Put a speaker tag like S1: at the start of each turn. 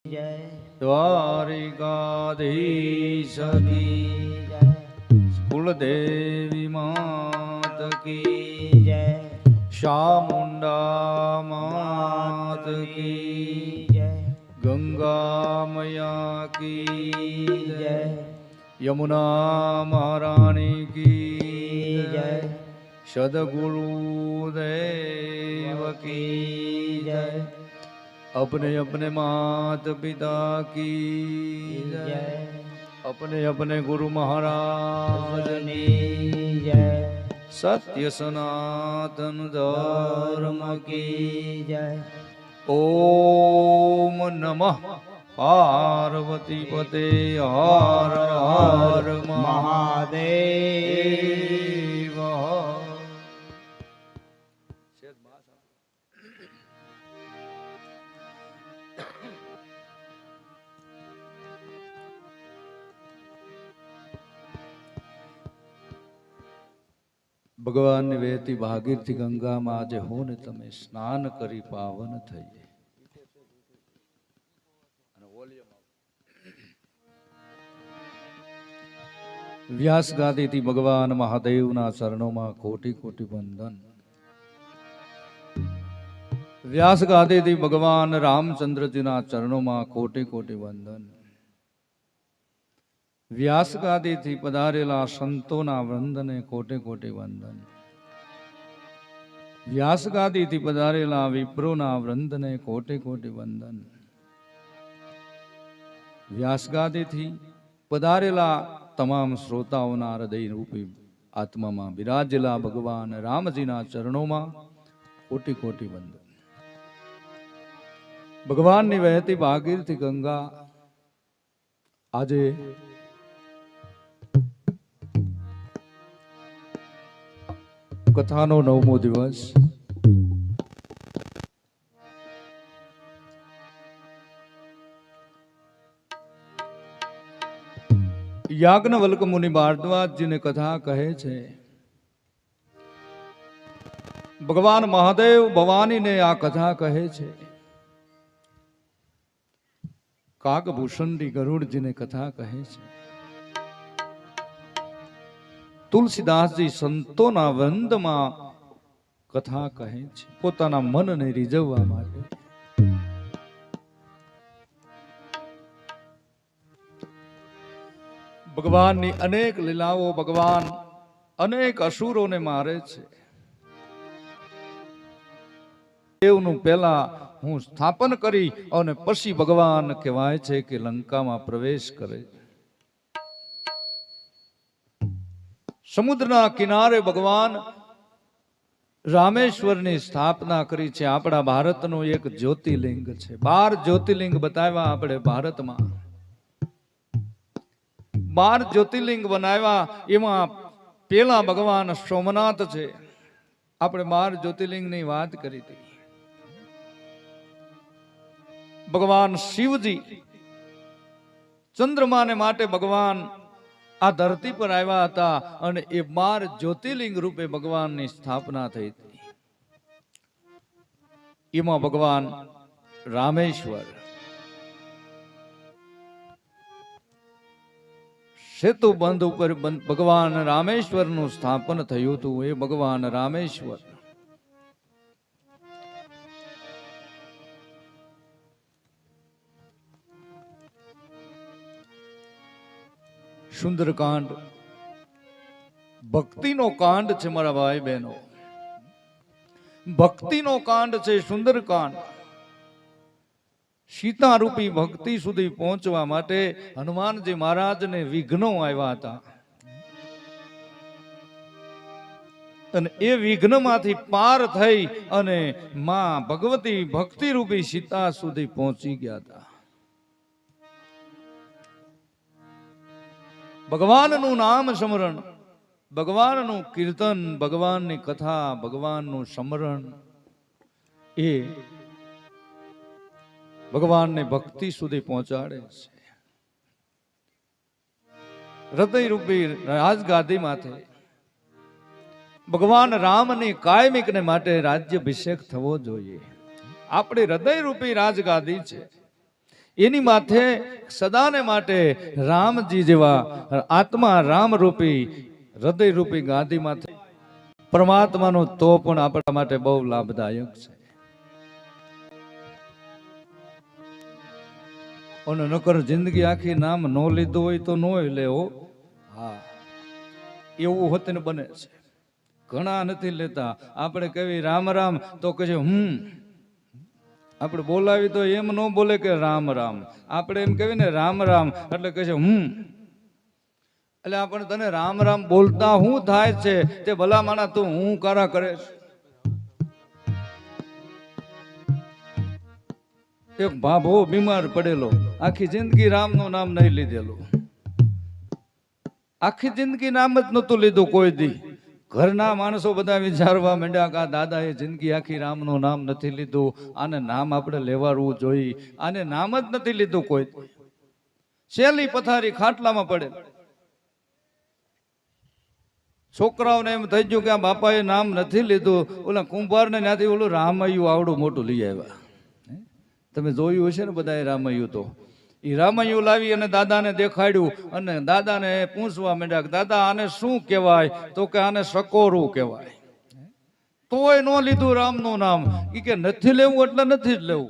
S1: जय
S2: द्वारिकाधीश की
S1: जय
S2: कुलदेवी मात की
S1: जय
S2: चामुंडा मात की
S1: जय
S2: गंगा मैया की
S1: जय
S2: यमुना महारानी की
S1: जय
S2: सदगुरुदेव की
S1: जय
S2: अपने अपने मात पिता की
S1: जय
S2: अपने अपने गुरु महाराज की
S1: जय
S2: सत्य सनातन धर्म की
S1: जय
S2: ओम नमः पार्वती पते हर हर महादेव। ભગવાન ની વહેતી ભાગીરથી ગંગામાં આજે હું ને તમે સ્નાન કરી પાવન થઈએ. વ્યાસ ગાદીથી ભગવાન મહાદેવના ચરણોમાં કોટી કોટી વંદન. વ્યાસ ગાદીથી ભગવાન રામચંદ્રજીના ચરણોમાં કોટી કોટી વંદન. વ્યાસ ગાદીથી પધારેલા સંતોના વંદને કોટે કોટી વંદન. વ્યાસ ગાદીથી પધારેલા વિપ્રોના વૃંદને કોટે કોટી વંદન. વ્યાસ ગાદીથી પધારેલા તમામ શ્રોતાઓના હૃદય રૂપી આત્મામાં બિરાજેલા ભગવાન રામજીના ચરણોમાં કોટી કોટી વંદન. ભગવાનની વહેતી ભાગીરથી ગંગા આજે કથાનો 9મો દિવસ. યાજ્ઞવલ્ક મુનિ ભારદ્વાજજીને કથા કહે છે, ભગવાન મહાદેવ ભવાનીને આ કથા કહે છે. કાગભૂષણજી ગરુડજીને કથા કહે છે. તુલસીદાસજી સંતોના વંદમાં કથા કહે છે, પોતાના મનને રીઝવવા માટે. ભગવાનની અનેક લીલાઓ, ભગવાન અનેક અસુરોને મારે છે. દેવનું પહેલા હું સ્થાપન કરી અને પછી ભગવાન કહેવાય છે કે લંકામાં પ્રવેશ કરે. સમુદ્રના કિનારે ભગવાન રામેશ્વરની સ્થાપના કરી છે. આપણા ભારતનું એક જ્યોતિર્લિંગ છે. 12 જ્યોતિર્લિંગ બતાવ્યા આપણે ભારતમાં. 12 જ્યોતિર્લિંગ બનાવ્યા, એમાં પેલા ભગવાન સોમનાથ છે. આપણે 12 જ્યોતિર્લિંગની વાત કરી હતી. ભગવાન શિવજી ચંદ્રમાને માટે ભગવાન આ ધરતી પર આવ્યા હતા અને એ 12 જ્યોતિર્લિંગ રૂપે ભગવાનની સ્થાપના થઈ હતી. એમાં ભગવાન રામેશ્વર સેતુ બંધ ઉપર ભગવાન રામેશ્વરનું સ્થાપન થયું હતું. એ ભગવાન રામેશ્વર સુંદરકાંડ ભક્તિનો કાંડ છે મારા ભાઈ બહેનો. ભક્તિનો કાંડ છે સુંદરકાંડ. સીતા રૂપી ભક્તિ સુધી પહોંચવા માટે હનુમાનજી મહારાજને વિઘ્નો આવ્યા હતા અને એ વિઘ્નમાંથી પાર થઈ અને માં ભગવતી ભક્તિ રૂપી સીતા સુધી પહોંચી ગયા હતા. ભગવાનનું નામ સ્મરણ, ભગવાનનું કીર્તન, ભગવાનની કથા, ભગવાનનું સ્મરણ એ ભગવાનને ભક્તિ સુધી પહોંચાડે છે. હૃદય રૂપી રાજગાદી માથે ભગવાન રામની કાયમિકને માટે રાજ્યાભિષેક થવો જોઈએ. આપણે હૃદય રૂપી રાજગાદી છે. એની માથે સદાને માટે રામજી જેવા આત્મા રામ રૂપી હૃદય રૂપી ગાદી માથે પરમાત્માનું તો પણ આપણા માટે બહુ લાભદાયક છે. અને નકર જિંદગી આખી નામ ન લીધું હોય તો નો લેવો. હા, એવું હોતે ને બને છે. ઘણા નથી લેતા. આપણે કહેવી રામ રામ તો કહે છે આપણે બોલાવી તો એમ ન બોલે કે રામ રામ. આપણે એમ કહેવી ને રામ રામ એટલે કહે છે એટલે આપણે તને રામ રામ બોલતા શું થાય છે તે ભલા માણા તું હું કારા કરે છે. એક ભાભો બીમાર પડેલો, આખી જિંદગી રામનું નામ નહીં લીધેલું, આખી જિંદગી નામ જ નતું લીધું કોઈ દી. ઘરના માણસો બધા વિચારવા માંડ્યા કે દાદાએ જિંદગી આખી રામનું નામ નથી લીધું, આને નામ આપણે લેવાડવું જોઈએ. આને નામ જ નથી લીધું કોઈ. શેલી પથારી ખાટલામાં પડે. છોકરાઓને એમ થઈ ગયું કે આ બાપાએ નામ નથી લીધું. ઓલા કુંભારને ત્યાંથી ઓલું રામૈયું આવડું મોટું લઈ આવ્યા. તમે જોયું હશે ને બધાએ રામૈયું. તો એ રામૈયું લાવી અને દાદાને દેખાડ્યું અને દાદાને પૂછવા માંડ્યા કે દાદા આને શું કહેવાય? તો કે આને સકોરું કહેવાય. તોય ન લીધું રામનું નામ. એ કે નથી લેવું એટલે નથી જ લેવું.